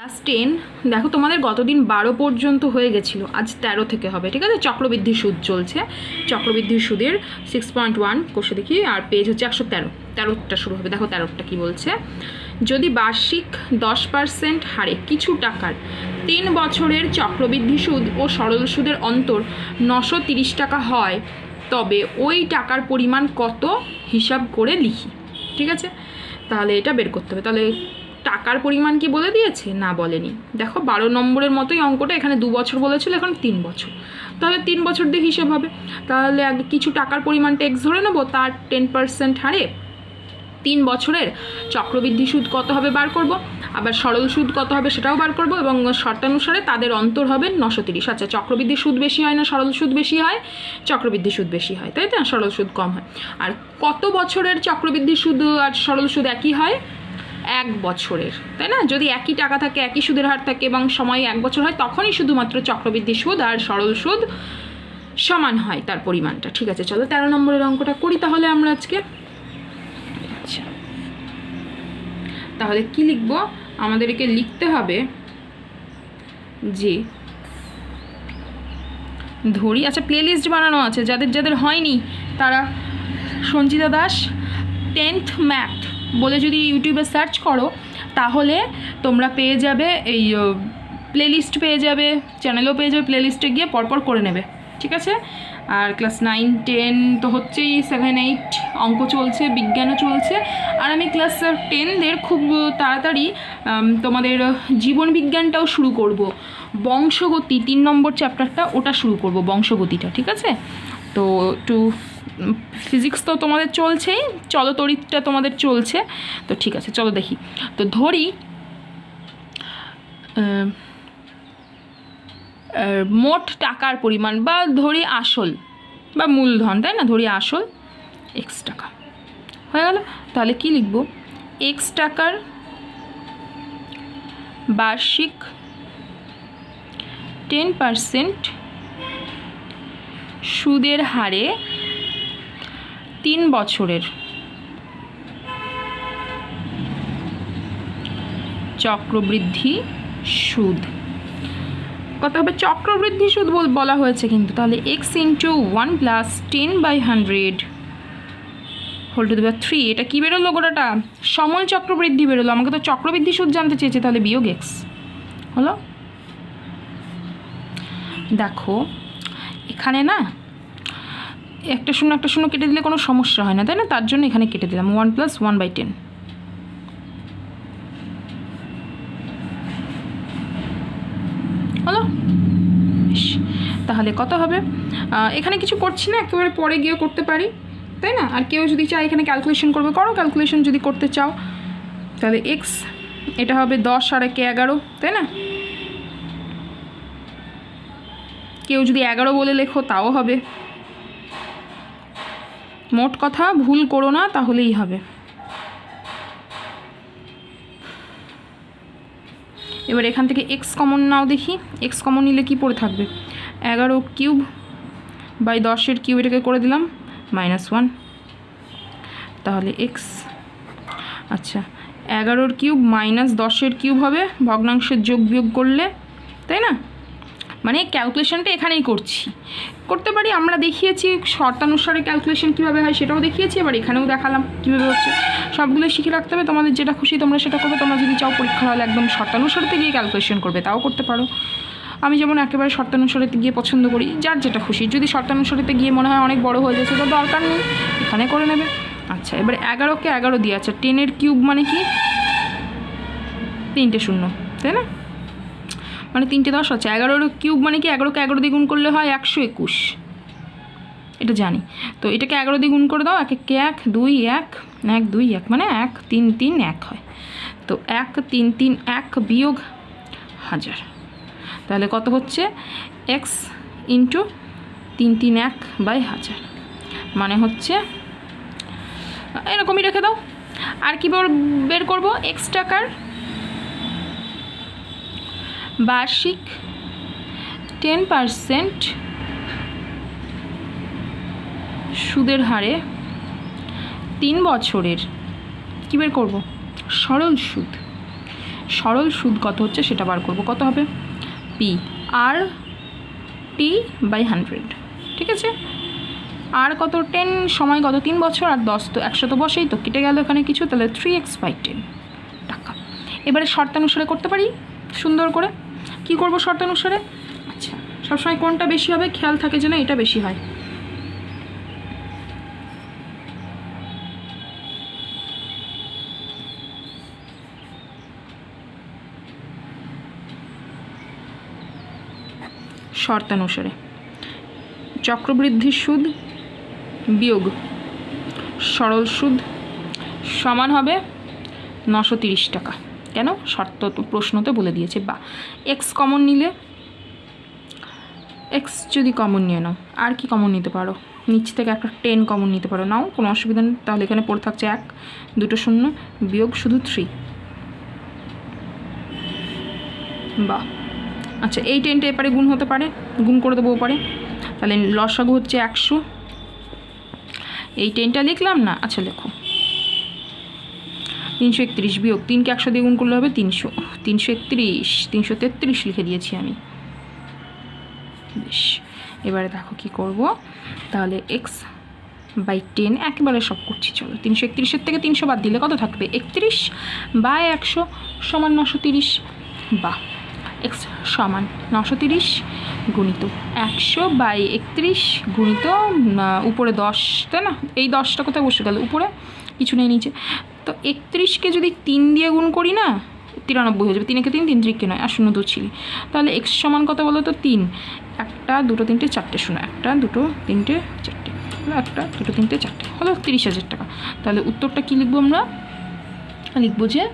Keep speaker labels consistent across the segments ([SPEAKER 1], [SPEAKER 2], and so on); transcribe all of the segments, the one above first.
[SPEAKER 1] Class 10 দেখো তোমাদের গতদিন 12 পর্যন্ত হয়ে গেছিলো, আজ 13 থেকে হবে। ঠিক আছে, চক্রবৃদ্ধি সুদ চলছে। চক্রবৃদ্ধি সুদের 6.1 কোষে দেখি, আর পেজ হচ্ছে 113। 13টা শুরু হবে। দেখো 13টা কী বলছে। যদি বার্ষিক 10% হারে কিছু টাকার 3 বছরের চক্রবৃদ্ধি সুদ ও সরল সুদের অন্তর 930 টাকা হয়, তবে ওই টাকার পরিমাণ কত হিসাব করে লিখি। ঠিক আছে, তাহলে এটা বের করতে হবে। তাহলে টাকার পরিমাণ কি বলে দিয়েছে? না, বলেনি। দেখো 12 নম্বরের মতোই অঙ্কটা, এখানে 2 বছর বলেছিল, এখন 3 বছর। তাহলে 3 বছর দিয়ে হিসেব হবে। তাহলে আগে কিছু টাকার পরিমাণটা এক্স ধরে নেবো, তার 10% হারে 3 বছরের চক্রবৃদ্ধি সুদ কত হবে বার করব, আবার সরল সুদ কত হবে সেটাও বার করব, এবং শর্তানুসারে তাদের অন্তর হবে 930। আচ্ছা, চক্রবৃদ্ধি সুদ বেশি হয় না সরল সুদ বেশি হয়? চক্রবৃদ্ধি সুদ বেশি হয়, তাই তো? সরল সুদ কম হয়। আর কত বছরের চক্রবৃদ্ধি সুদ আর সরল সুদ একই হয়? 1 বছরের, তাই না? যদি একই টাকা থাকে, একই সুদের হার থাকে এবং সময় 1 বছর হয়, তখনই শুধুমাত্র চক্রবৃদ্ধি সুদ আর সরল সুদ সমান হয় তার পরিমাণটা। ঠিক আছে, চলো 13 নম্বরের অঙ্কটা করি তাহলে আমরা আজকে। আচ্ছা, তাহলে কি লিখব? আমাদেরকে লিখতে হবে যে ধরি, আচ্ছা প্লেলিস্ট বানানো আছে, যাদের যাদের হয়নি তারা সঞ্চিতা দাস 10th ম্যাথ বলে যদি ইউটিউবে সার্চ করো, তাহলে তোমরা পেয়ে যাবে, এই প্লেলিস্ট পেয়ে যাবে, চ্যানেলও পেয়ে যাবে। প্লেলিস্টে গিয়ে পরপর করে নেবে। ঠিক আছে, আর ক্লাস 9, 10 তো হচ্ছেই, 7, 8 অঙ্ক চলছে, বিজ্ঞানও চলছে। আর আমি ক্লাস 10দের খুব তাড়াতাড়ি তোমাদের জীবন বিজ্ঞানটাও শুরু করব। বংশগতি 3 নম্বর চ্যাপ্টারটা, ওটা শুরু করব, বংশগতিটা। ঠিক আছে, তো একটু ফিজিক্স তো তোমাদের চলছেই, চলতরিৎটা তোমাদের চলছে, তো ঠিক আছে চলো দেখি। তো ধরি মোট টাকার পরিমাণ, বা ধরি আসল বা মূলধন, তাই না? ধরি আসল x টাকা হয়ে গেল। তাহলে কি লিখব? x টাকার বার্ষিক 10% সুদের হারে 3 বছরের চক্রবৃদ্ধি সুদ কত হবে? চক্রবৃদ্ধি সুদ বলা হয়েছে কিন্তু, তাহলে x × 1 + 10/100 হোল টু দি পাওয়ার 3। এটা কী বেরোলো গোটাটা? সময় চক্রবৃদ্ধি বেরোলো। আমাকে তো চক্রবৃদ্ধি সুদ জানতে চেয়েছে, তাহলে বিয়োগ x হলো। দেখো এখানে না একটা শূন্য কেটে দিলে কোনো সমস্যা হয় না, তাই না? তার জন্য এখানে কেটে দিলাম 1 + 1/10 হলো। তাহলে কত হবে? এখানে কিছু করছি না, একেবারে পরে গিয়ে করতে পারি, তাই না? আর কেউ যদি চায় এখানে ক্যালকুলেশন করবে, করো ক্যালকুলেশন যদি করতে চাও। তাহলে x এটা হবে 10 আর 1 11, তাই না? কেউ যদি 11 বলে লেখো তাও হবে। মোট কথা ভুল করো না, তাহলেই হবে। এবার এখান থেকে x কমন নাও দেখি। x কমন নিলে কি পড়ে থাকবে? 11³/10 এটাকে করে দিলাম -1। তাহলে x, আচ্ছা 11³ - 10³ হবে, ভগ্নাংশের যোগ বিয়োগ করলে, তাই না? মানে ক্যালকুলেশনটা এখানেই করতে পারি। আমরা দেখিয়েছি শর্তানুসারে ক্যালকুলেশন কীভাবে হয়, সেটাও দেখিয়েছি, এবার এখানেও দেখালাম কীভাবে হচ্ছে। সবগুলো শিখে রাখতে হবে। তোমাদের যেটা খুশি তোমরা সেটা করবে। তোমরা যদি চাও পরীক্ষা হলে একদম শর্তানুসারেতে গিয়ে ক্যালকুলেশন করবে, তাও করতে পারো। আমি যেমন একেবারে শর্তানুসারেতে গিয়ে পছন্দ করি, যার যেটা খুশি। যদি শর্তানুসারেতে গিয়ে মনে হয় অনেক বড় হয়ে যাচ্ছে, তো দরকার নেই, এখানে করে নেবে। আচ্ছা, এবার 11কে 11 দিয়ে, আচ্ছা 10³ মানে কি? 3টে শূন্য, তাই না? মানে 3টে 10 আছে। 11³ মানে কি? 11কে 11 দিয়ে গুণ করলে হয় 121, এটা জানি। তো এটাকে 11 দিয়ে গুণ করে দাও, 1 1 1 2 1 1 2 1 মানে 1 3 3 1 হয়। তো 1 3 3 1 বিয়োগ 1000, তাহলে কত হচ্ছে? x × 3 3 1/1000 মানে হচ্ছে এরকমই রেখে দাও। আর কি বের করব? x টাকার বার্ষিক 10% সুদের হারে 3 বছরের কি বের করব? সরল সুদ। সরল সুদ কত হচ্ছে সেটা বার করব। কত হবে? পি আর টি বাই 100, ঠিক আছে। আর কত? 10, সময় কত? 3 বছর, আর 10 তো 100 তো বসেই তো, কেটে গেল এখানে কিছু, তাহলে 3x/10 টাকা। এবারে শর্তানুসারে করতে পারি সুন্দর করে। কি করব শর্তানুসারে? আচ্ছা, সবসময় কোনটা বেশি হবে খেয়াল থাকে যেন এটা বেশি হয়। শর্তানুসারে চক্রবৃদ্ধির সুদ বিয়োগ সরল সুদ সমান হবে 930 টাকা। কেন? শর্ত তো প্রশ্নতে বলে দিয়েছে। বা এক্স কমন নিলে, এক্স যদি কমন নিয়ে নাও, আর কি কমন নিতে পারো? নিচ থেকে একটা 10 কমন নিতে পারো, নাও, কোনো অসুবিধা নেই। তাহলে এখানে পড়ে থাকছে 1, 2 শূন্য, বিয়োগ শুধু 3। বা আচ্ছা, এই 10টা এপারে গুণ হতে পারে, গুণ করে দেবো ওপারে। তাহলে লসাগু হচ্ছে 100। এই 10টা লিখলাম না? আচ্ছা লেখো। 331 বিয়োগ 3কে 100 দিয়ে গুণ করলে হবে 300। 331, 333 লিখে দিয়েছি আমি। বেশ, এবারে দেখো কি করব। তাহলে x/10 একেবারে সব করছি, চলো। 331-এর থেকে 300 বাদ দিলে কত থাকবে? 31/100 সমান 930। বা এক্স সমান 930 গুণিত 100/31 গুণিত উপরে 10, তাই না? এই 10টা কোথায় বসে গেল? উপরে, কিছু নেই নিচে। তো 31কে যদি 3 দিয়ে গুণ করি না, 93 হয়ে যাবে। 3-একে 3, 3 3-কে 9, আর 0 তো ছিল। তাহলে এক্স সমান কত বলো তো? 3। 1 2 3 4 শূন্য, 1 2 3 4, 1 2 3 4 হলো 30,000 টাকা। তাহলে উত্তরটা কি লিখবো আমরা? লিখবো যে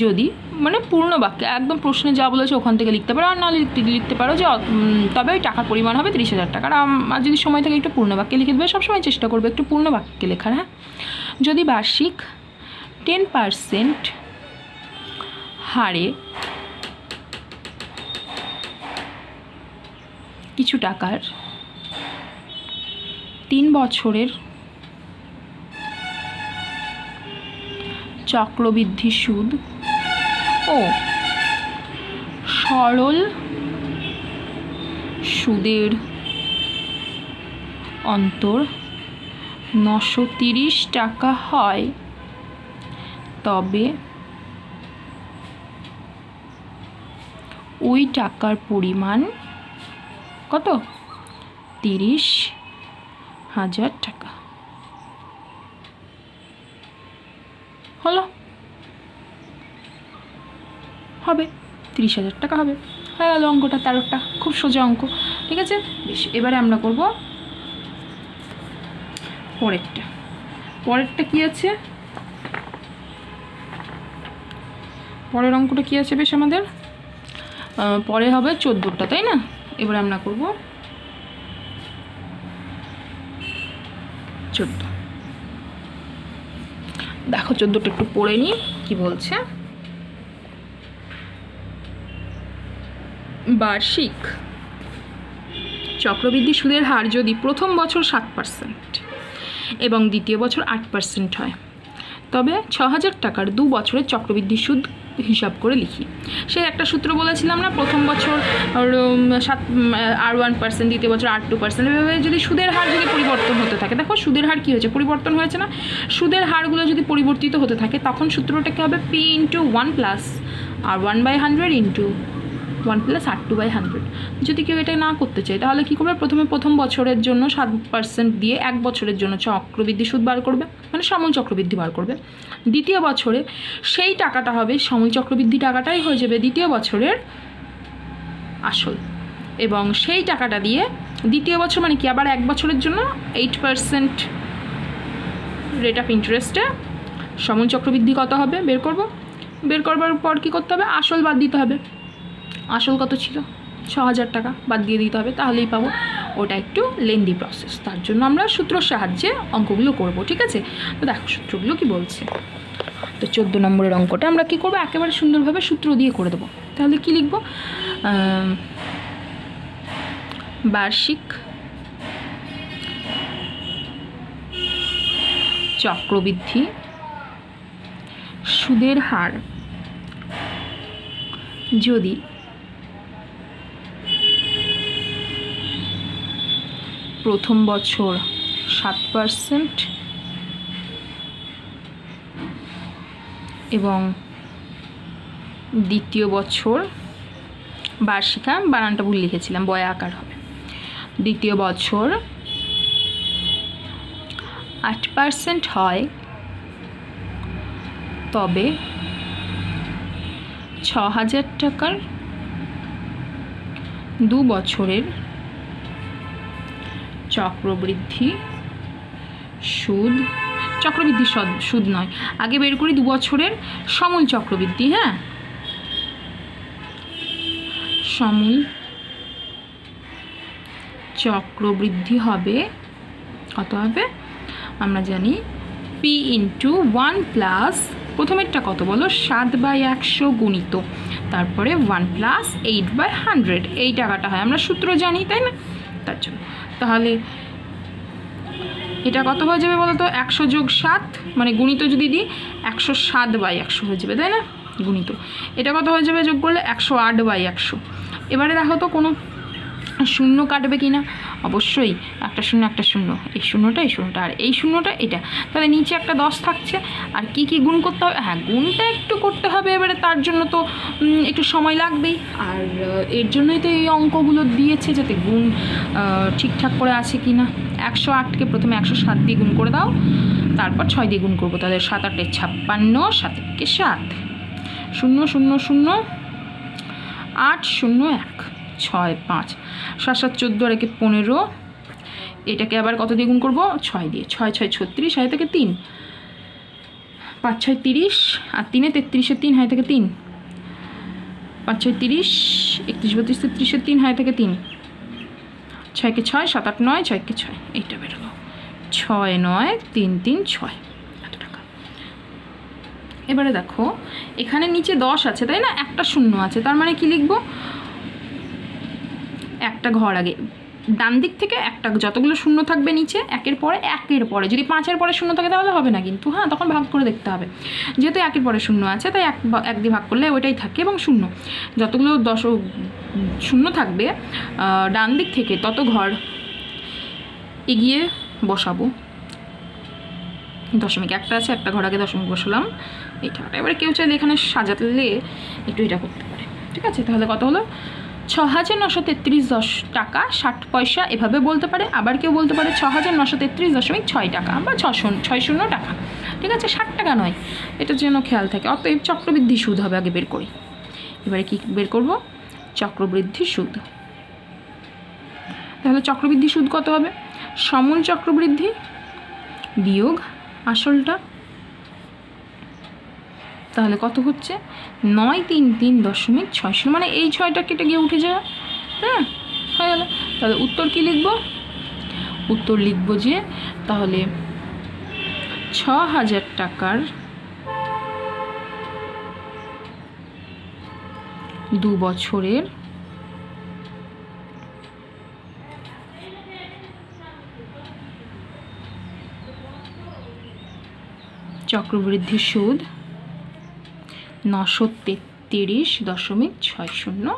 [SPEAKER 1] যদি, মানে পূর্ণ বাক্যে একদম প্রশ্নে যা বলেছে ওখান থেকে লিখতে পারো, আর না লিখতে পারো যে তবে ওই টাকার পরিমাণ হবে 30,000 টাকা। আর যদি সময় থাকে একটু পূর্ণ বাক্যে লিখে দেবে, সবসময় চেষ্টা করবে একটু পূর্ণ বাক্যে লেখার। হ্যাঁ, যদি বার্ষিক 10% হারে কিছু টাকার 3 বছরের চক্রবৃদ্ধি সুদ ও সরল সুদের অন্তর 930 টাকা হয়, তবে ওই টাকার পরিমাণ কত? 30,000 টাকা। হলো, হবে 30,000 টাকা হবে। হয়ে গেল অঙ্কটা, 13টা। খুব সোজা অঙ্ক, ঠিক আছে। বেশ, এবারে আমরা করব পরেরটা। পরেরটা কি আছে? পরের অঙ্কটা কি আছে? বেশ, আমাদের পরে হবে 14টা, তাই না? এবারে আমরা করব 14। দেখো 14টা একটু পড়ে নিই কি বলছে। বার্ষিক চক্রবৃদ্ধি সুদের হার যদি প্রথম বছর 7% এবং দ্বিতীয় বছর 8% হয়, তবে 6,000 টাকার 2 বছরের চক্রবৃদ্ধি সুদ হিসাব করে লিখি। সেই একটা সূত্র বলেছিলাম না, প্রথম বছর 1%, দ্বিতীয় বছর 2%। এভাবে যদি সুদের হার যদি পরিবর্তন হতে থাকে, দেখো সুদের হার কী হয়েছে? পরিবর্তন হয়েছে না? সুদের হারগুলো যদি পরিবর্তিত হতে থাকে, তখন সূত্রটাকে হবে P × 1 + R1/100 × 1 + R2/100। যদি কেউ এটা না করতে চায়, তাহলে কী করবে? প্রথম বছরের জন্য 7% দিয়ে 1 বছরের জন্য চক্রবৃদ্ধি সুদ বার করবে, মানে সমূল চক্রবৃদ্ধি বার করবে। দ্বিতীয় বছরে সেই টাকাটা হবে, সমূল চক্রবৃদ্ধি টাকাটাই হয়ে যাবে দ্বিতীয় বছরের আসল, এবং সেই টাকাটা দিয়ে দ্বিতীয় বছর মানে কি, আবার 1 বছরের জন্য 8% রেট অফ ইন্টারেস্টে সমূল চক্রবৃদ্ধি কত হবে বের করব। বের করবার পর কী করতে হবে? আসল বাদ দিতে হবে। আসল কত ছিল? 6,000 টাকা বাদ দিয়ে দিতে হবে, তাহলেই পাবো। ওটা একটু লেন্দি প্রসেস, তার জন্য আমরা সূত্রর সাহায্যে অঙ্কগুলো করব, ঠিক আছে। তো দেখো সূত্রগুলো কি বলছে। তো 14 নম্বরের অঙ্কটা আমরা কী করবো? একেবারে সুন্দরভাবে সূত্র দিয়ে করে দেবো। তাহলে কি লিখব? বার্ষিক চক্রবৃদ্ধি সুদের হার যদি প্রথম বছর 7% এবং দ্বিতীয় বছর বার্ষিক, বানানটা ভুল লিখেছিলাম, বয়া আকার হবে, দ্বিতীয় বছর 8% হয়, তবে 6,000 টাকার 2 বছরের চক্রবৃদ্ধি সুদ, চক্রবৃদ্ধি সুদ নয়, আগে বের করি 2 বছরের সমূল চক্রবৃদ্ধি। হ্যাঁ, সমূল চক্রবৃদ্ধি হবে, কত হবে আমরা জানি, P × 1 প্লাস প্রথমেরটা কত বলো, 7/100 গুণিত তারপরে 1 প্লাস 8/100, এই টাকাটা হয়, আমরা সূত্র জানি তাই না, তার জন্য। তাহলে এটা কত হয়ে যাবে বলো তো, 100 যোগ 7 মানে গুণিত যদি দিই 107/100 হয়ে যাবে তাই না, গুণিত। এটা কত হয়ে যাবে যোগ করলে, 108/100। এবারে দেখো তো কোনো শূন্য কাটবে কি না, অবশ্যই একটা শূন্য একটা শূন্য, এই শূন্যটা আর এই শূন্যটা এটা, তাহলে নিচে একটা 10 থাকছে। আর কি কি গুণ করতে হবে, হ্যাঁ গুণটা একটু করতে হবে, এবারে তার জন্য তো একটু সময় লাগবেই, আর এর জন্যই তো এই অঙ্কগুলো দিয়েছে যাতে গুণ ঠিকঠাক করে আছে কি না। 108কে প্রথমে 107 দিয়ে গুণ করে দাও, তারপর 6 দিয়ে গুণ করবো, তাহলে 7 8 56, 7 1 7, 0 0 0 8 0 1 6 5, 7 7 14 আর 1 15, এটাকে আবার কত দিয়ে গুণ করবো, 6 দিয়ে, 6 6 36, হয় থেকে 3, 5 6 30 আর 3 33, 3 হয় থেকে 3, 5 6 30, 31 32 33, 3 হয় থেকে 3, 6 কে 6 7 8 9, 6 কে 6, এইটা বেরোলো 6 9 3 3 6, এত টাকা। এবারে দেখো এখানে নিচে 10 আছে তাই না, একটা শূন্য আছে, তার মানে কি লিখবো, একটা ঘর আগে ডান দিক থেকে একটা, যতগুলো শূন্য থাকবে নিচে একের পরে যদি 5-এর পরে শূন্য থাকে তাহলে হবে না কিন্তু, হ্যাঁ তখন ভাগ করে দেখতে হবে, যেহেতু একের পরে শূন্য আছে তাই এক দিয়ে ভাগ করলে ওইটাই থাকে, এবং শূন্য যতগুলো শূন্য থাকবে ডান দিক থেকে তত ঘর এগিয়ে বসাবো, দশমিক একটা আছে, একটা ঘর আগে দশমিক বসালাম, এই টাকাটা। এবারে কেউ চাইলে এখানে সাজালে একটু এটা করতে পারে, ঠিক আছে। তাহলে কত হলো, 6,933 টাকা 60 পয়সা, এভাবে বলতে পারে। আবার কেউ বলতে পারে 6,933.6 টাকা বা 60 টাকা, ঠিক আছে, 60 টাকা নয়, এটার জন্য খেয়াল থাকে। অতএব চক্রবৃদ্ধি সুদ হবে, আগে বের করি। এবারে কি বের করব, চক্রবৃদ্ধি সুদ। তাহলে চক্রবৃদ্ধি সুদ কত হবে, সমূল চক্রবৃদ্ধি বিয়োগ আসলটা, তাহলে কত হচ্ছে 933.60, মানে এই 6টা কেটে গিয়ে উঠে যায়, হ্যাঁ হয়ে গেল। তাহলে উত্তর কি লিখব, উত্তর লিখব যে তাহলে 6,000 টাকার 2 বছরের চক্রবৃদ্ধি সুদ 933.60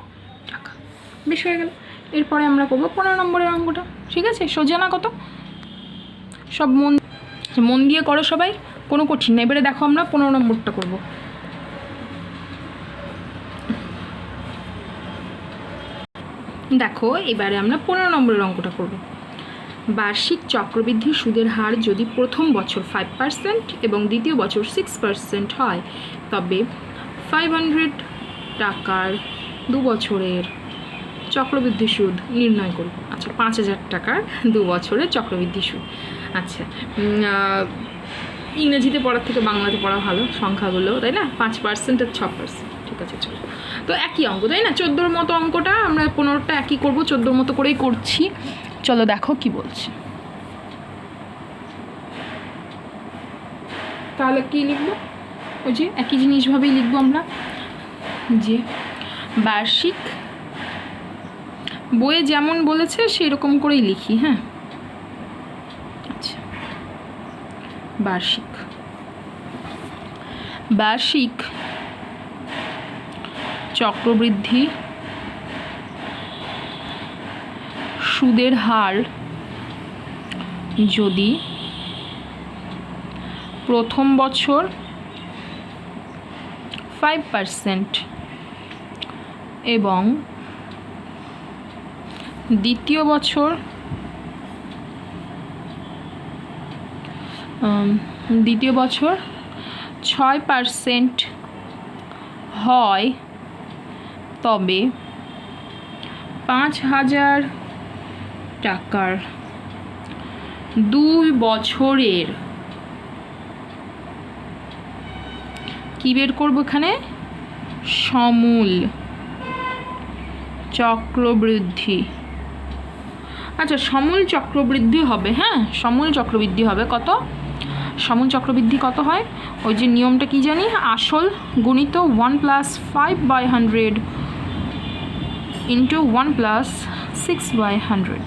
[SPEAKER 1] টাকা, বেশ হয়ে গেল। এরপরে আমরা করবো 15 নম্বরের অঙ্কটা, ঠিক আছে, সোজা না কত, সব মন দিয়ে করো সবাই, কোনো কঠিন না। এবারে দেখো আমরা 15 নম্বরটা করব। দেখো এবারে আমরা 15 নম্বরের অঙ্কটা করব। বার্ষিক চক্রবৃদ্ধি সুদের হার যদি প্রথম বছর 5% এবং দ্বিতীয় বছর 6% হয়, তবে 500 টাকার 2 বছরের চক্রবৃদ্ধি সুদ নির্ণয় করব। আচ্ছা, 5,000 টাকার 2 বছরের চক্রবৃদ্ধি সুদ। আচ্ছা, ইংরেজিতে পড়ার থেকে বাংলাতে পড়া ভালো, সংখ্যাগুলো তাই না, 5% আর 6%, ঠিক আছে চলো। তো একই অঙ্ক তাই না, 14-র মতো অঙ্কটা আমরা 15টা একই করব, 14-র মতো করেই করছি। চলো দেখো কি বলছে। তাহলে কি লিখবো, ওই যে একই জিনিসভাবেই লিখবো আমরা, যে বার্ষিক, বইয়ে যেমন বলেছে সেই রকম করেই লিখি, হ্যাঁ। আচ্ছা, বার্ষিক বার্ষিক চক্রবৃদ্ধি সুদের হার যদি প্রথম বছর 5% এবং দ্বিতীয় বছর 6% হয় তবে 5,000 টাকার 2 বছরের কি বের করবো এখানে সমূল চক্রবৃদ্ধি। আচ্ছা, সমূল চক্রবৃদ্ধি হবে। হ্যাঁ, সমূল চক্রবৃদ্ধি হবে। কত সমূল চক্রবৃদ্ধি কত হয়? ওই যে নিয়মটা কি জানি, আসল গুণিত 1 + 5/100 ইন্টু 1 + 6/100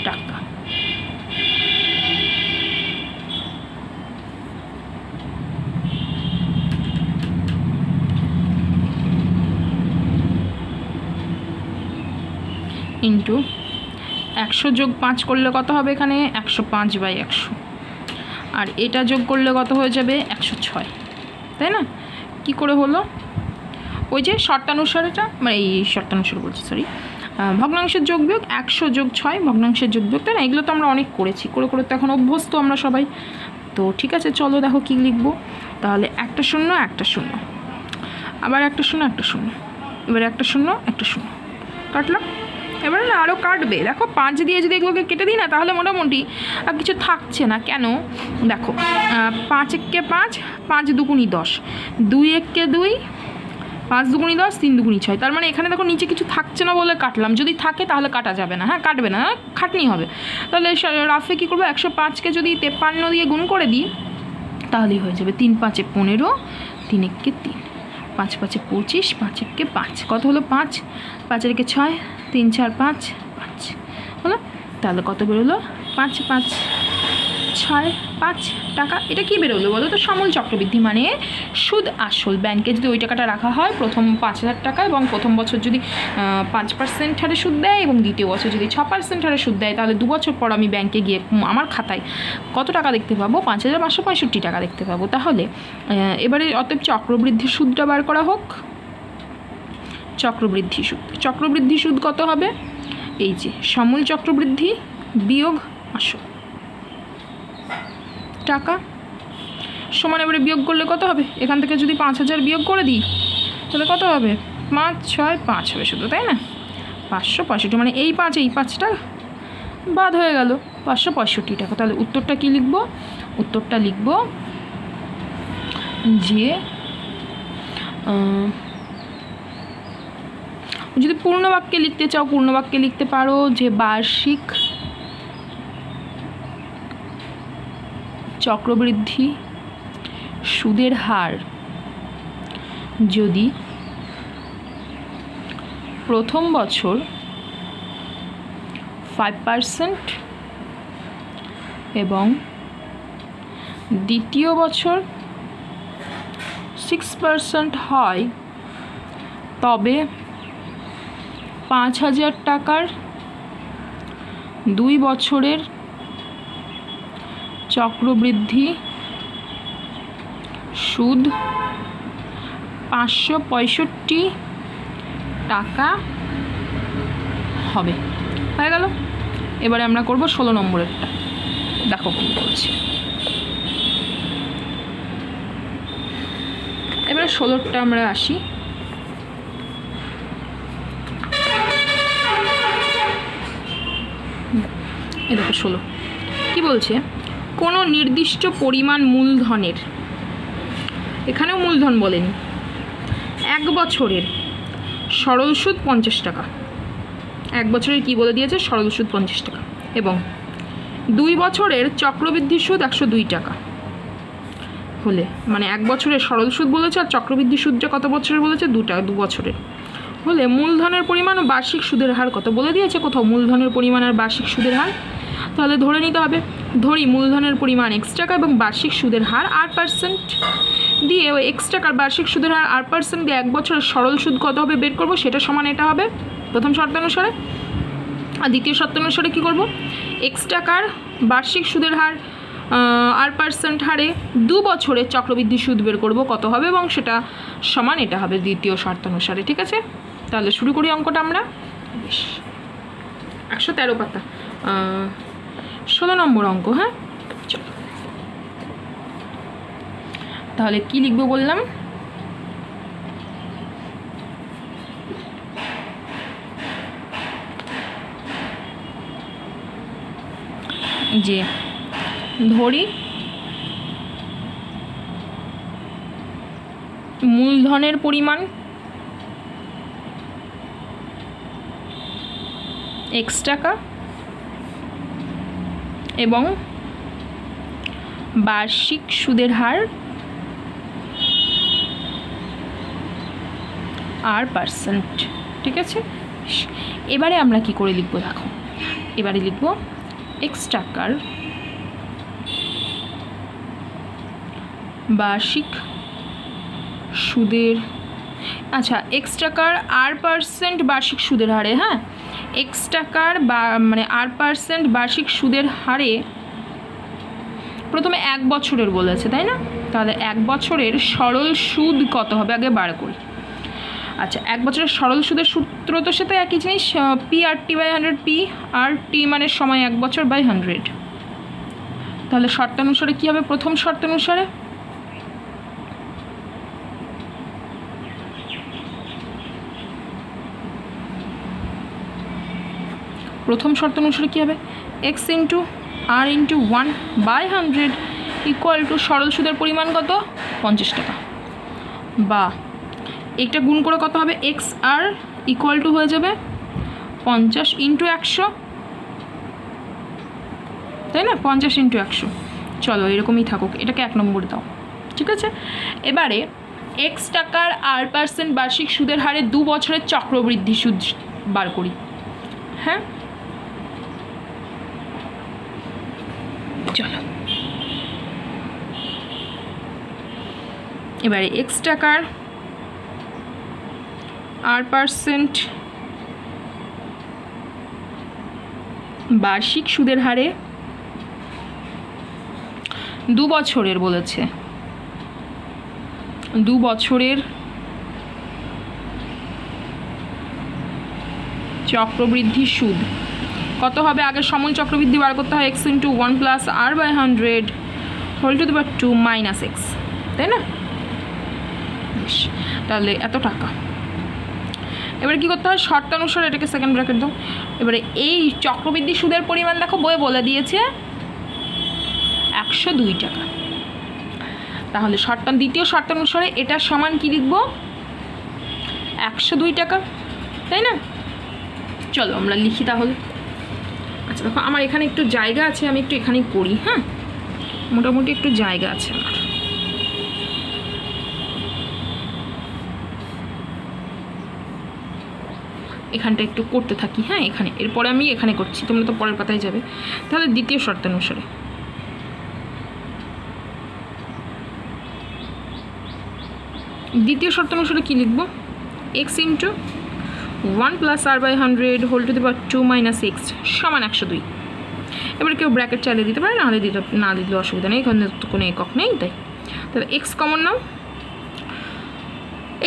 [SPEAKER 1] টাকা। ইন্টু 100 যোগ 5 করলে কত হবে এখানে 105/100, আর এটা যোগ করলে কত হয়ে যাবে 106, তাই না? কি করে হলো? ওই যে শর্তানুসার, এটা মানে এই শর্তানুসার বলছি, সরি, ভগ্নাংশের যোগ বিয়োগ 100 যোগ 6 ভগ্নাংশের যোগ বিয়োগ, তাই না? এগুলো তো আমরা অনেক করেছি, করে করে তো এখন অভ্যস্ত আমরা সবাই। তো ঠিক আছে, চলো দেখো কী লিখবো তাহলে। 1 0 1 0, আবার 1 0 1 0, এবার 1 0 1 0 কাটলাম। এবারে না আরও কাটবে। দেখো 5 দিয়ে যদি এগুলোকে কেটে দিই না, তাহলে মোটামুটি আর কিছু থাকছে না। কেন? দেখো 5 1 5, 5 2 10, 2 1 2, 5 2 10, 3 2 6। তার মানে এখানে দেখো নিচে কিছু থাকছে না বলে কাটলাম। যদি থাকে তাহলে কাটা যাবে না। হ্যাঁ, কাটবে না, খাটনি হবে। তাহলে রাফে কী করবো, 105কে যদি 53 দিয়ে গুণ করে দিই তাহলেই হয়ে যাবে। 3 5 15, 3 1 3, 5 5 25, 5 1 5, কত হলো 5, 5 1 6, 3 4 5 5 হলো। তাহলে কত বেরোলো 5 5 6 5 টাকা। এটা কি বেরোলো বলো তো? সমূল চক্রবৃদ্ধি মানে সুদ আসল। ব্যাংকে যদি ওই টাকাটা রাখা হয় প্রথম 5,000 টাকা, এবং প্রথম বছর যদি 5% হারে সুদ দেয় এবং দ্বিতীয় বছর যদি 6% হারে সুদ দেয়, তাহলে 2 বছর পর আমি ব্যাংকে গিয়ে আমার খাতায় কত টাকা দেখতে পাবো? 5,565 টাকা দেখতে পাবো। তাহলে এবারে অতএব চক্রবৃদ্ধির সুদটা বার করা হোক। চক্রবৃদ্ধি সুদ, চক্রবৃদ্ধি সুদ কত হবে? এই যে সমূল চক্রবৃদ্ধি বিয়োগ আসল টাকা সমান, এবারে বিয়োগ করলে কত হবে? এখান থেকে যদি 5,000 বিয়োগ করে দিই তাহলে কত হবে? 5 6 5 হবে শুধু, তাই না? 565, মানে এই 5টা বাদ হয়ে গেল, 565 টাকা। তাহলে উত্তরটা কি লিখব? উত্তরটা লিখব যে যদি পূর্ণ বাক্যে লিখতে চাও, পূর্ণ বাক্যে লিখতে পারো যে বার্ষিক চক্রবৃদ্ধি সুদের হার যদি প্রথম বছর 5% এবং দ্বিতীয় বছর 6% হয়, তবে 5,000 টাকার 2 বছরের চক্রবৃদ্ধি সুদ 565 টাকা হবে। হয়ে গেল। এবারে আমরা করব 16 নম্বরেরটা। দেখো কী বলছে। এবারে 16টা আমরা আসি। এ দেখো 16 কি বলছে, কোনো নির্দিষ্ট পরিমাণ মূলধনের, এখানেও মূলধন বলেনি, 1 বছরের সরল সুদ 50 টাকা। 1 বছরের কি বলে দিয়েছে? সরল সুদ 50 টাকা। এবং 2 বছরের চক্রবৃদ্ধি সুদ 102 টাকা হলে, মানে 1 বছরের সরল সুদ বলেছে আর চক্রবৃদ্ধি সুদটা কত বছরের বলেছে? 2 বছরের হলে মূলধনের পরিমাণ ও বার্ষিক সুদের হার কত বলে দিয়েছে কোথাও? মূলধনের পরিমাণ আর বার্ষিক সুদের হার। তাহলে ধরে নিতে হবে ধরি মূলধনের পরিমাণ এক্স টাকা এবং বার্ষিক সুদের হার 8% দিয়ে ওই এক্স টাকার বার্ষিক সুদের হার 8% দিয়ে 1 বছরের সরল সুদ কত হবে বের করব, সেটা সমান এটা হবে প্রথম শর্ত অনুসারে। আর দ্বিতীয় শর্ত অনুসারে কী করব, এক্স টাকার বার্ষিক সুদের হার 8% হারে 2 বছরের চক্রবৃদ্ধি সুদ বের করব কত হবে, এবং সেটা সমান এটা হবে দ্বিতীয় শর্ত অনুসারে। ঠিক আছে, তাহলে শুরু করি অঙ্কটা আমরা। বেশ, 113 পাতা, 16 নম্বর অঙ্ক। হ্যাঁ, চলো তাহলে কি লিখবো বললাম, যে ধরি মূলধনের পরিমাণ এক্স টাকা এবং বার্ষিক সুদের হার 8%। ঠিক আছে, এবারে আমরা কি করে লিখবো দেখো, এবারে লিখবো এক্স টাকার বার্ষিক সুদের, আচ্ছা এক্স টাকার 8% বার্ষিক সুদের হারে, হ্যাঁ এক্স টাকার মানে 8% বার্ষিক সুদের হারে প্রথমে 1 বছরের বলেছে, তাই না? তাহলে 1 বছরের সরল সুদ কত হবে আগে বার করি। আচ্ছা, 1 বছরের সরল সুদের সূত্র তো সেটা একই জিনিস, P R T by 100, P R T মানে সময় 1 বছর বাই 100। তাহলে শর্তানুসারে কী হবে, প্রথম শর্তানুসারে কী হবে, x into r into 1/100 equal to সরল সুদের পরিমাণ কত, 50 টাকা, বা এটা গুণ করে কত হবে, এক্স আর ইকুয়াল টু হয়ে যাবে 50 ইন্টু 100, তাই না? 50 ইন্টু 100, চলো এরকমই থাকুক, এটাকে 1 নম্বরে দাও। ঠিক আছে, এবারে এক্স টাকার 8% বার্ষিক সুদের হারে 2 বছরের চক্রবৃদ্ধি সুদ বার করি। হ্যাঁ, চলো এবারে এক্স টাকার 8% বার্ষিক সুদের হারে 2 বছরের বলেছে, 2 বছরের চক্রবৃদ্ধি সুদ কত হবে, আগে সমূল চক্রবৃদ্ধি বার করতে হয়, x into 1 plus r by 100 whole to the power 2 minus x, তাই না? তাহলে এত টাকা। এবারে কী করতে হয়, শর্তানুসারে এটাকে সেকেন্ড ব্র্যাকেট দাও। এবারে এই চক্রবৃদ্ধি সুদের পরিমাণ দেখো বইয়ে বলে দিয়েছে 102 টাকা। তাহলে দ্বিতীয় শর্তানুসারে এটা সমান কি লিখব, 102 টাকা, তাই না? চলো আমরা লিখি তাহলে। আচ্ছা দেখো, আমার এখানে একটু জায়গা আছে, আমি একটু এখানেই করি। হ্যাঁ, মোটামুটি একটু জায়গা আছে আমার। এখানটা একটু করতে থাকি। হ্যাঁ, এখানে, এরপরে আমি এখানে করছি, তোমরা তো পরের পাতায় যাবে। তাহলে দ্বিতীয় শর্তানুসারে কি লিখব, x into 1 plus r by 100 whole to the power 2 minus x সমান 102। এবার কেউ ব্র্যাকেট চালিয়ে দিতে পারে, না দিলে অসুবিধা নেই, এখানে তো কোনো একক নেই। তাহলে এক্স কমন নাও,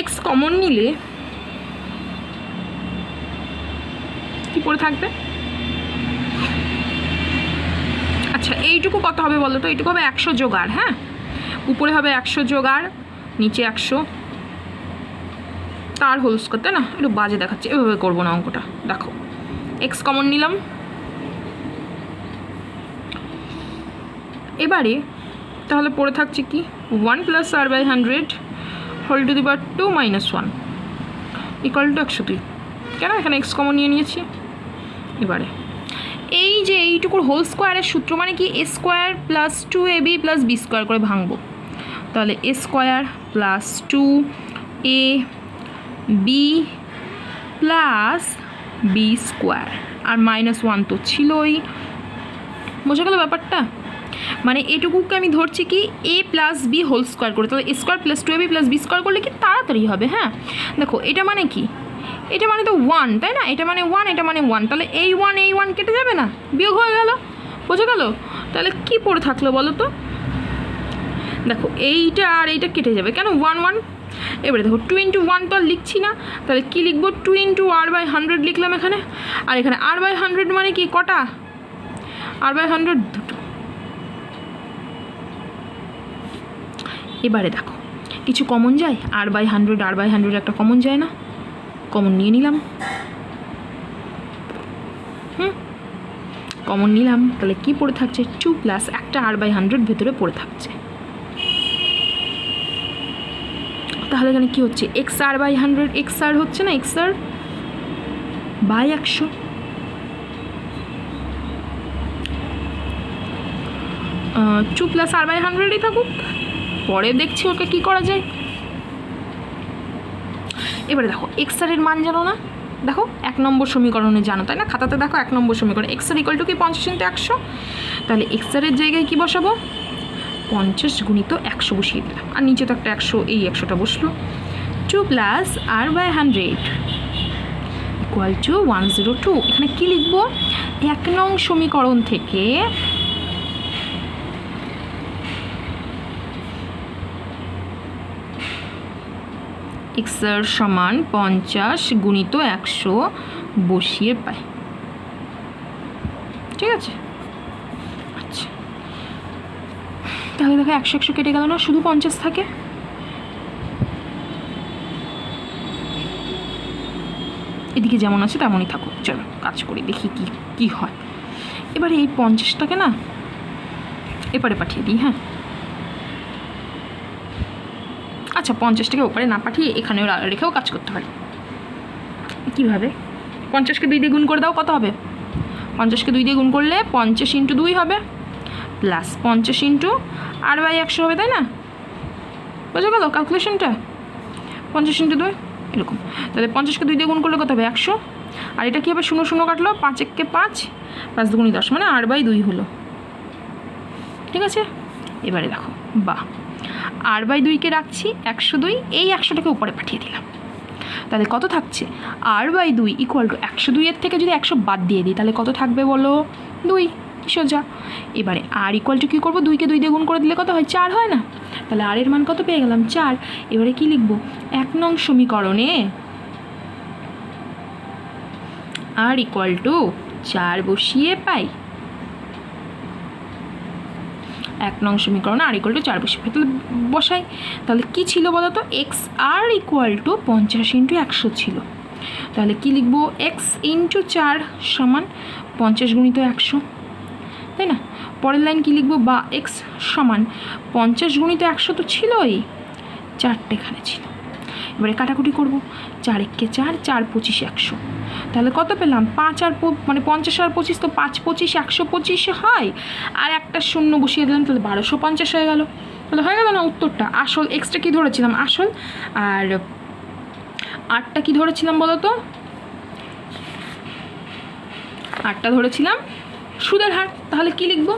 [SPEAKER 1] এক্স কমন নিলে কি পড়ে থাকবে, আচ্ছা এইটুকু কত হবে বলো তো, এইটুকু হবে 100 যোগ আর, হ্যাঁ উপরে হবে 100 যোগ আর, নিচে 100 তার হোল স্কোয়ার, তাই না? একটু বাজে দেখাচ্ছে, এভাবে করবো না অঙ্কটা। দেখো এক্স কমন নিলাম, এবারে তাহলে পড়ে থাকছে কি 1 plus r by 100 whole to the power 2 minus 1 equal to 102। কেন, এখানে এক্স কমন নিয়েছি। এবারে এই যে এইটুকুর হোল স্কোয়ারের সূত্র মানে কি, A square plus 2ab plus B square করে ভাঙবো। তাহলে A square plus 2ab plus B square, আর -1 তো ছিলই, বোঝা গেল ব্যাপারটা? মানে এটুকুকে আমি ধরছি কি a plus B whole square করে, তাহলে a square plus 2ab plus B square করলে কি তাড়াতাড়ি হবে। হ্যাঁ দেখো এটা মানে কি, এটা মানে তো 1 তাই না, এটা মানে 1, এটা মানে 1, তাহলে এই 1 কেটে যাবে না, বিয়োগ হয়ে গেল। বোঝা গেল? তাহলে কি পড়ে থাকলো বলো তো? দেখো এইটা আর এইটা কেটে যাবে কেন, 1 1। এবারে দেখো 2 × 1 তো আর লিখছি না, তাহলে কি লিখবো, 2 × r/100 লিখলাম এখানে। আর এখানে r/100 মানে কি, কটা r/100, দুটো। এবারে দেখো কিছু কমন যায়, r/100 একটা কমন যায় না, কমন নিয়ে নিলাম। কমন নিলাম, তাহলে কি পড়ে থাকছে, 2 প্লাস একটা r/100 ভেতরে পড়ে থাকছে। তাহলে এখানে কি হচ্ছে, xr/100, xr হচ্ছে না, xr/100, 2 প্লাস r/100ই থাকুক, পরে দেখছি ওকে কি করা যায়। এবারে দেখো xr এর মান জানো না, দেখো 1 নম্বর সমীকরণে জানো তাই না, খাতাতে দেখো 1 নম্বর সমীকরণ xr = কি 50 × 100। তাহলে xr এর জায়গায় কি বসাবো, 50 × 100 বসিয়ে দিলাম, আর নিচে তো একটা 100, এই 100টা বসলো। 2 প্লাস r/100 = 102। এখানে কি লিখবো, 1 নং সমীকরণ থেকে xr সমান 50 × 100 বসিয়ে পাই। ঠিক আছে, আচ্ছা তাহলে দেখো 100 কেটে গেল না, শুধু 50 থাকে। এদিকে যেমন আছে তেমনই থাকুক, চলো কাজ করি, দেখি কি হয়। এবারে এই 50টাকে না এপারে পাঠিয়ে দিই। হ্যাঁ আচ্ছা, 50টাকে ওপারে না পাঠিয়ে এখানেও রেখেও কাজ করতে পারি। কীভাবে, 50কে 2 দিয়ে গুণ করে দাও, কত হবে, 50কে 2 দিয়ে গুণ করলে 50 × 2 হবে, প্লাস 50 × r/100 হবে, তাই না? বোঝা গেল ক্যালকুলেশনটা, 50 × 2 এরকম। তাহলে 50কে 2 দিয়ে গুণ করলে কত হবে, 100। আর এটা কী হবে, 0 0 কাটলো, 5 × 1 = 5, 5 × 2 = 10, মানে r/2 হলো। ঠিক আছে, এবারে দেখো বাহ, r/2কে রাখছি 102, এই 100টাকে উপরে পাঠিয়ে দিলাম। তাহলে কত থাকছে, r/2 = 102 এর থেকে যদি 100 বাদ দিয়ে দিই তাহলে কত থাকবে বলো, 2, সোজা। এবারে r = কী করবো, 2কে 2 দিয়ে গুণ করে দিলে কত হয়, 4 হয় না? তাহলে r এর মান কত পেয়ে গেলাম, 4। এবারে কি লিখবো, 1 নং সমীকরণে r = 4 বসিয়ে পাই। 1 নং সমীকরণে r = 4 বসিয়ে পাই, তাহলে বসাই। তাহলে কি ছিল বলো তো, xr = 50 × 100 ছিল। তাহলে কি লিখবো, x × 4 সমান 50 × 100, তাই না? পরের লাইন কি লিখবো, বা x সমান 50 × 100 তো ছিলই, 4টে এখানে ছিল। এবারে কাটাকুটি করবো, 4 × 1 = 4, 4 × 25 = 100। তাহলে কত পেলাম, 5 আর মানে 50 আর 25 তো 5 × 25 = 125 হয়, আর একটা 0 বসিয়ে দিলাম, তাহলে 1250 হয়ে গেল। তাহলে হয়ে গেল না উত্তরটা। আসল এক্সটা কি ধরেছিলাম, আসল, আর আরটা কি ধরেছিলাম বলো তো, আরটা ধরেছিলাম সুদের হার। তাহলে কি লিখবো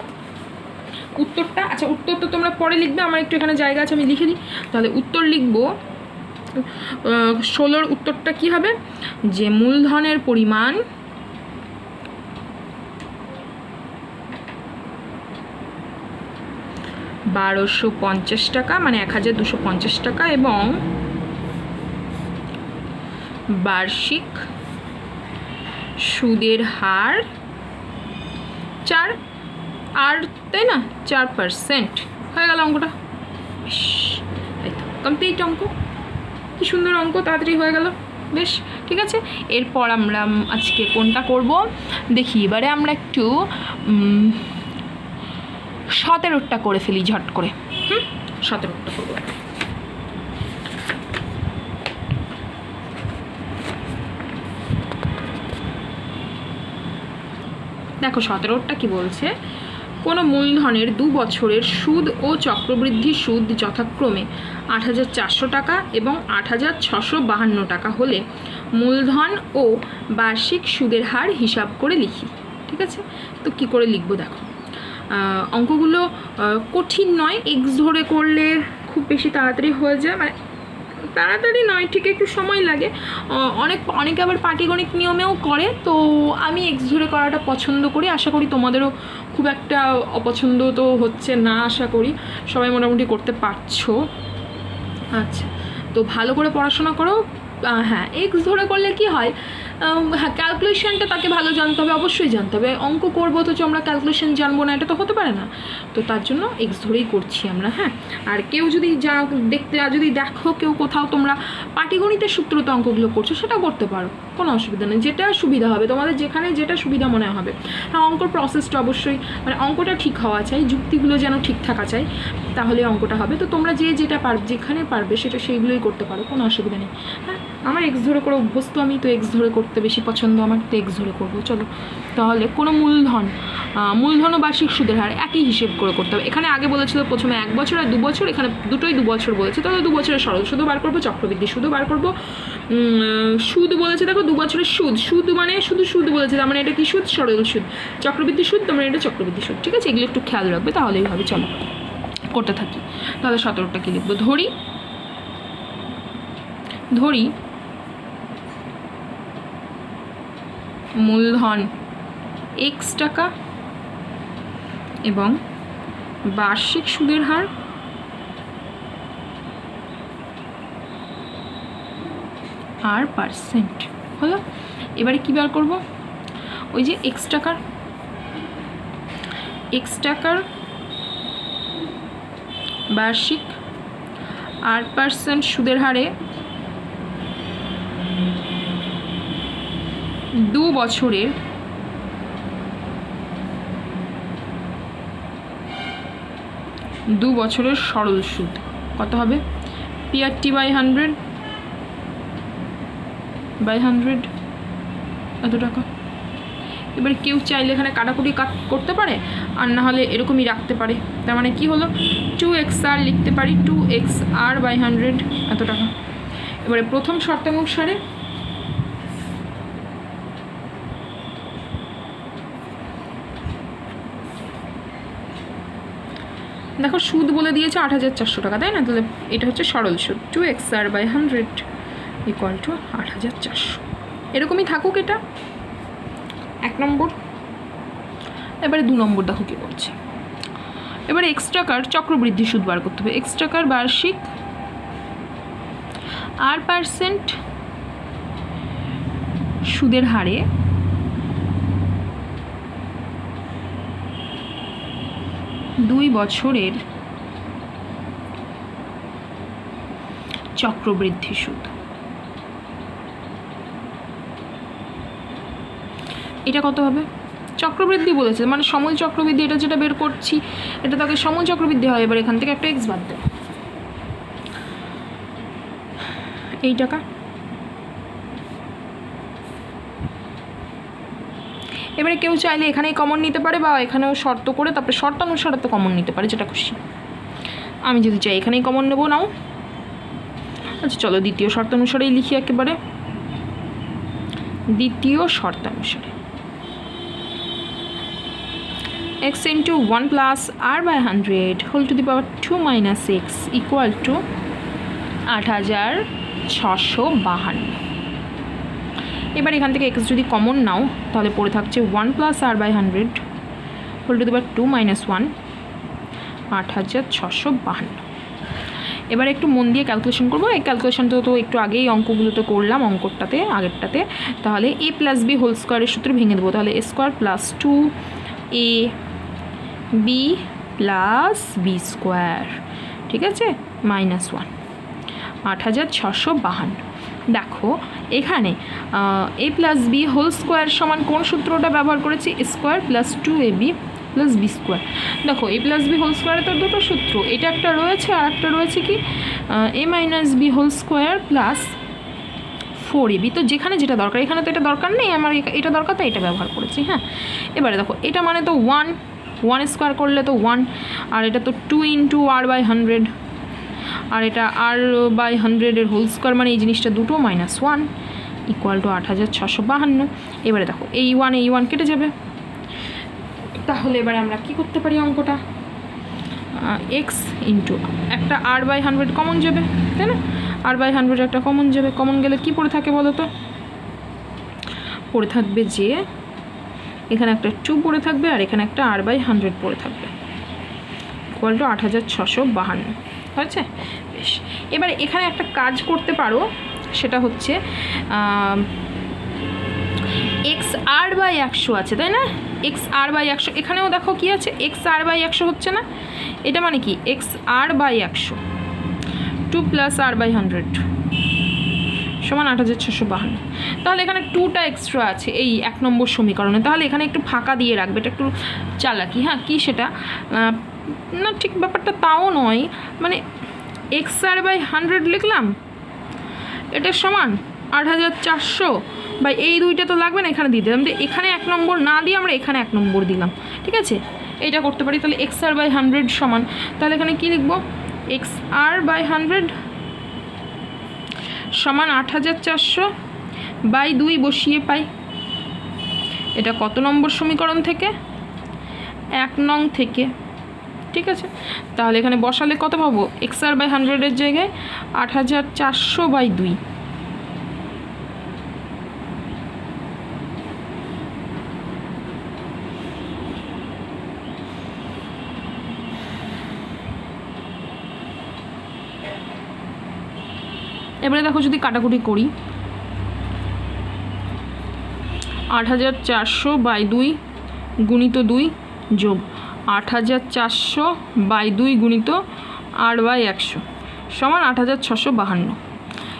[SPEAKER 1] উত্তরটা, আচ্ছা উত্তর তো তোমরা পরে লিখবে, আমার একটু এখানে জায়গা আছে, আমি লিখে দিই। তাহলে উত্তর লিখবো 16-র উত্তরটা কি হবে, যে মূলধনের পরিমাণ টাকা, মানে 1250 টাকা, এবং বার্ষিক সুদের হার 4, আর তাই না 4%। হয়ে গেল অঙ্কটা, বেশ তাই তো কমপ্লিট অঙ্ক, কি সুন্দর অঙ্ক, তাড়াতাড়ি হয়ে গেল, বেশ ঠিক আছে। এরপর আমরা আজকে কোনটা করব দেখি, এবারে আমরা একটু 17টা করে ফেলি ঝট করে। 17টা করবো। দেখো 17টা কি বলছে, কোনো মূলধনের 2 বছরের সুদ ও চক্রবৃদ্ধি সুদ যথাক্রমে 8,400 টাকা এবং 8,652 টাকা হলে মূলধন ও বার্ষিক সুদের হার হিসাব করে লিখি। ঠিক আছে, তো কি করে লিখবো দেখো, অঙ্কগুলো কঠিন নয়, এক্স ধরে করলে খুব বেশি তাড়াতাড়ি হয়ে যায়, মানে তাড়াতাড়ি নয়, ঠিক একটু সময় লাগে। অনেকে আবার পাটিগণিত নিয়মেও করে, তো আমি এক্স ধরে করাটা পছন্দ করি। আশা করি তোমাদেরও খুব একটা অপছন্দ তো হচ্ছে না, আশা করি সবাই মোটামুটি করতে পারছো। আচ্ছা, তো ভালো করে পড়াশোনা করো। হ্যাঁ, এক্স ধরে করলে কি হয়, হ্যাঁ ক্যালকুলেশনটা তাকে ভালো জানতে হবে, অবশ্যই জানতে হবে। অঙ্ক করবো তো আমরা ক্যালকুলেশন জানবো না, এটা তো হতে পারে না। তো তার জন্য এক্স ধরেই করছি আমরা। হ্যাঁ, আর কেউ যদি যদি দেখো কেউ কোথাও তোমরা পাটিগণিতের সূত্রতে অঙ্কগুলো করছো, সেটা করতে পারো, কোনো অসুবিধা নেই, যেটা সুবিধা হবে তোমাদের, যেখানে যেটা সুবিধা মনে হবে। হ্যাঁ, অঙ্কর প্রসেসটা অবশ্যই, মানে অঙ্কটা ঠিক হওয়া চাই, যুক্তিগুলো যেন ঠিক থাকা চাই, তাহলে অঙ্কটা হবে। তো তোমরা যেটা পারবে, যেখানে পারবে সেটা সেইগুলোই করতে পারো, কোনো অসুবিধা নেই। হ্যাঁ, আমার এক্স ধরে করে অভ্যস্ত, আমি তো এক্স ধরে করতে বেশি পছন্দ আমার, তো এক্স ধরে করবো। চলো তাহলে কোনো মূলধন ও বার্ষিক সুদের হার একই হিসেব করে করতে হবে। এখানে আগে বলেছিল প্রথমে 1 বছর আর 2 বছর, এখানে দুটোই 2 বছর বলেছে, তাহলে 2 বছরের সরল সুদও বার করবো, চক্রবৃদ্ধি সুদও বার করবো। সুদ বলেছে, দেখো 2 বছরের সুদ মানে শুধু সুদ বলেছে, তার মানে এটা কি সুদ, সরল সুদ। চক্রবৃদ্ধি সুদ, তার মানে এটা চক্রবৃদ্ধি সুদ। ঠিক আছে, এগুলো একটু খেয়াল রাখবে, তাহলেই হবে। চলো করতে থাকি। তাহলে 17টা কি লিখবো, ধরি মূলধন x টাকা এবং বার্ষিক সুদের হার %। হলো, এবারে কী বার করবো, ওই যে x টাকার বার্ষিক % সুদের হারে 2 বছরের সরল সুদ কত হবে, PRT/100 এত টাকা। এবারে কেউ চাইলে এখানে কাটাকুটি করতে পারে, আর না হলে এরকমই রাখতে পারে। তার মানে কি হলো, 2XR লিখতে পারি, 2XR/100 এত টাকা। এবারে প্রথম শর্তানুসারে দেখো সুদ বলে দিয়েছে 8,400 টাকা, তাই না? তাহলে এটা হচ্ছে সরল সুদ, 2XR/100 = 8,400। এরকমই থাকুক এটা 1 নম্বর। এবারে 2 নম্বর দেখো কী করছে। এবারে x টাকার চক্রবৃদ্ধি সুদ বার করতে হবে। x টাকার বার্ষিক % সুদের হারে 2 বছরের চক্রবৃদ্ধি সুদ, এটা কত হবে, চক্রবৃদ্ধি বলেছে মানে সময় চক্রবৃদ্ধি, এটা যেটা বের করছি এটা তাকে সময় চক্রবৃদ্ধি হয়। এবার এখান থেকে একটা x বাদ দেয়, এই টাকা। এবারে কেউ চাইলে এখানেই কমন নিতে পারে, বা এখানেও শর্ত করে তারপরে শর্তানুসারে তো কমন নিতে পারে, যেটা খুশি। আমি যদি চাই এখানেই কমন নেবো, নাও। আচ্ছা চলো দ্বিতীয় শর্তানুসারেই লিখি একেবারে। দ্বিতীয় শর্তানুসারে x × 1 + r/100 whole to the power 2 - x = 8,652। এবার এখান থেকে x যদি কমন নাও তাহলে পড়ে থাকছে 1 + r/100 whole to the power 2 - 1, 8,652। এবার একটু মন দিয়ে ক্যালকুলেশন করবো। এই ক্যালকুলেশনটা তো একটু আগেই অঙ্কগুলো তো করলাম, আগেরটাতে। তাহলে a + b হোল স্কোয়ারের সূত্রে ভেঙে দেবো। তাহলে a² + 2ab + b², ঠিক আছে, -1, 8,652। দেখো এখানে a + b হোল স্কোয়ার সমান কোন সূত্রটা ব্যবহার করেছি, a² + 2ab + b²। দেখো a + b হোল স্কোয়ারে তো দুটো সূত্র, এটা একটা রয়েছে আর একটা রয়েছে কি a - b whole square + 4ab। তো যেখানে যেটা দরকার, এখানে তো এটা দরকার নেই, আমার এটা দরকার, তাই এটা ব্যবহার করেছি। হ্যাঁ, এবারে দেখো এটা মানে তো 1 স্কোয়ার করলে তো 1, আর এটা তো 2 × r/100, আর এটা r/100 এর হোল স্কোয়ার মানে এই জিনিসটা দুটো -1 = 8,652। এবারে দেখো এই 1 কেটে যাবে, তাহলে এবারে আমরা কি করতে পারি অঙ্কটা, এক্স ইন্টু একটা r/100 কমন যাবে, তাই না? r/100 একটা কমন যাবে, কমন গেলে কি পড়ে থাকে বলো তো? পড়ে থাকবে যে এখানে একটা 2 পড়ে থাকবে আর এখানে একটা r/100 পড়ে থাকবে, ইকুয়াল টু 8652 হয়েছে। বেশ, এবার এখানে একটা কাজ করতে পারো, সেটা হচ্ছে xr/100 আছে, তাই না? xr/100 এখানেও দেখো কি আছে, xr/100 হচ্ছে না? এটা মানে কি xr/100 2 প্লাস r/100 সমান 8652। তাহলে এখানে 2টা এক্সট্রা আছে এই 1 নম্বর সমীকরণে, তাহলে এখানে একটু ফাঁকা দিয়ে রাখবে, এটা একটু চালাকি। হ্যাঁ, কি সেটা না, ঠিক ব্যাপারটা তাও নয়, মানে xr/100 লিখলাম, এটার সমান 8400 বা এই দুইটা তো লাগবে না, এখানে দিয়ে দিলাম, এখানে 1 নম্বর না দিয়ে আমরা এখানে 1 নম্বর দিলাম, ঠিক আছে? এইটা করতে পারি। তাহলে xr/100 সমান, তাহলে এখানে কি লিখব, xr/100 সমান 8400/2 বসিয়ে পাই। এটা কত নম্বর সমীকরণ থেকে? 1 নং থেকে, ঠিক আছে? তাহলে এখানে বসালে কত পাবো, xr/100 জায়গায় 8400/2। এবারে দেখো যদি কাটাকুটি করি, 8400/2 গুণিত 2 যোগ 8400/2 গুণিত r/100 সমান 8652।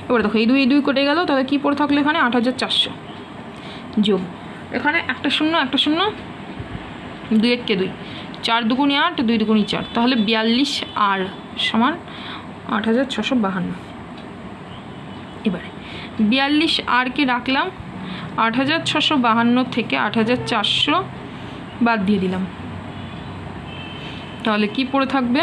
[SPEAKER 1] এবারে দেখো এই 2 কেটে গেল, তাহলে কী পড়ে থাকলো এখানে 8400 যোগ এখানে একটা শূন্য 2 1 কে 2, 4 2 8, 2 2 4, তাহলে 42r সমান 8652। এবারে 42rকে রাখলাম, 8652 থেকে 8400 বাদ দিয়ে দিলাম, তাহলে কি পড়ে থাকবে,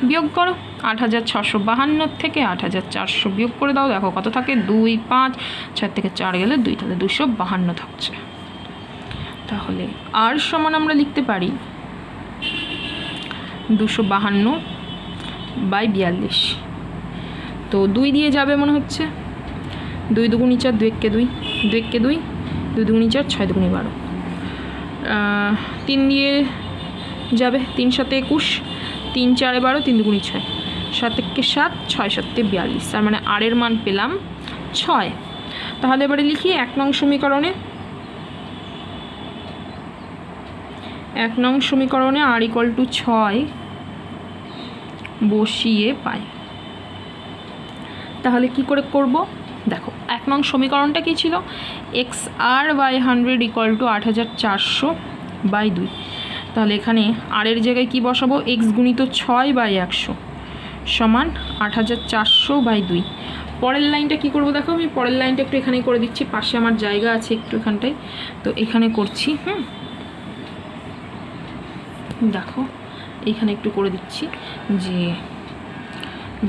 [SPEAKER 1] বিয়োগ করো 8652 থেকে 8400 বিয়োগ করে দাও, দেখো কত থাকে, 2 5, 4 থেকে 4 গেলে 2, তাহলে 252 থাকছে। তাহলে আর সমান আমরা লিখতে পারি 252/42। তো 2 দিয়ে যাবে মনে হচ্ছে, 2 2 4, 2 1 কে 2, 2 1 কে 2, 2 2 4, 6 2 12, 3 দিয়ে যাবে, 3 7 21, 3 4 12, 3 2 6, 7 1 7, 6 7 42, তার মানে আর এর মান পেলাম 6। তাহলে এবারে লিখি 1 নং সমীকরণে, 1 নং সমীকরণে r = 6 বসিয়ে পাই। তাহলে কি করে করব, দেখো 1 নং সমীকরণটা কি ছিল, xr/100 = 8400/2। তাহলে এখানে আর এর জায়গায় কি বসাবো, x গুণিত 6/100 সমান 8400/2। পরের লাইনটা কি করব, দেখো আমি পরের লাইনটা একটু এখানেই করে দিচ্ছি, পাশে আমার জায়গা আছে একটু এখানটায়, তো এখানে করছি। দেখো এইখানে একটু করে দিচ্ছি যে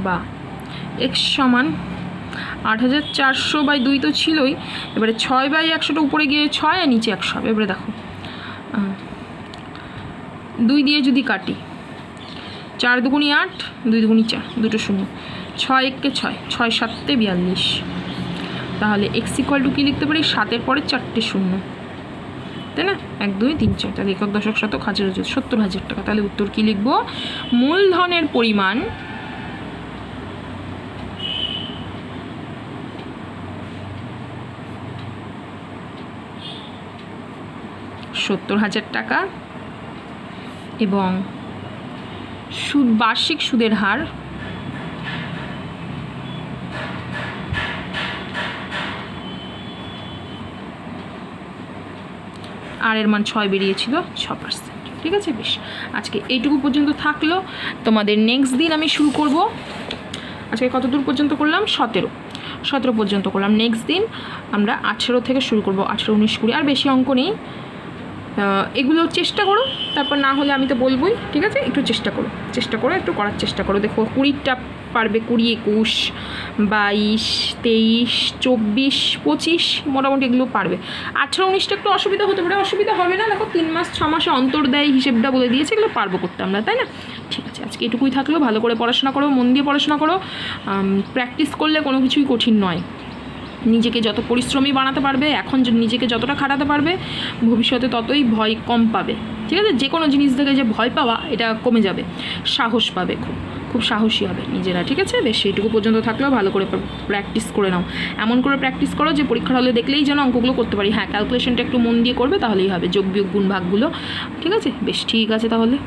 [SPEAKER 1] বা x সমান 8400/2 তো ছিলই, এবারে 6/100টা উপরে গিয়ে 6 আর নিচে 100 হবে। এবারে দেখো 2 দিয়ে যদি কাটি, 4 2 8, 2 2 4, দুটো শূন্য, 6 1 কে 6, 6 7 42। তাহলে x = কি লিখতে পারি, 7-এর পরে 4টে শূন্য, তাই না, 1 2 3 4, তাহলে একক দশক শতক 70,000 টাকা। তাহলে উত্তর কি লিখবো, মূলধনের পরিমাণ 70,000 টাকা এবং সুদ, বার্ষিক সুদের হার আর এর মান 6 বেরিয়েছিল 6%। ঠিক আছে, বেশ, আজকে এইটুকু পর্যন্ত থাকলো। তোমাদের নেক্সট দিন আমি শুরু করব, আজকে কত দূর পর্যন্ত করলাম, 17 পর্যন্ত করলাম। নেক্সট দিন আমরা 18 থেকে শুরু করব, 18 19 20, আর বেশি অঙ্ক নেই। এগুলো চেষ্টা করো, তারপর না হলে আমি তো বলবোই, ঠিক আছে, একটু চেষ্টা করো, একটু করার চেষ্টা করো। দেখো 20টা পারবে 20, 21, 22, 23, 24, 25 মোটামুটি এগুলো পারবে। 18, 19টা একটু অসুবিধা হতে পারে, অসুবিধা হবে না, দেখো 3 মাস 6 মাসে অন্তর দেয় হিসেবটা বলে দিয়েছে, এগুলো পারবো করতে আমরা, তাই না? ঠিক আছে, আজকে এটুকুই থাকলো। ভালো করে পড়াশোনা করো, মন দিয়ে পড়াশোনা করো, প্র্যাকটিস করলে কোনো কিছুই কঠিন নয়। নিজেকে যত পরিশ্রমী বানাতে পারবে, এখন নিজেকে যতটা খাটাতে পারবে, ভবিষ্যতে ততই ভয় কম পাবে, ঠিক আছে? যে কোনো জিনিস থেকে যে ভয় পাওয়া এটা কমে যাবে, সাহস পাবে, খুব সাহসী হবে নিজেরা, ঠিক আছে? বেশ এইটুকু পর্যন্ত থাকলেও ভালো করে প্র্যাকটিস করে নাও, এমন করে প্র্যাকটিস করো যে পরীক্ষার হলে দেখলেই যেন অঙ্কগুলো করতে পারি। হ্যাঁ, ক্যালকুলেশনটা একটু মন দিয়ে করবে, তাহলেই হবে, যোগ বিয়োগ গুণ ভাগগুলো, ঠিক আছে? বেশ ঠিক আছে তাহলে।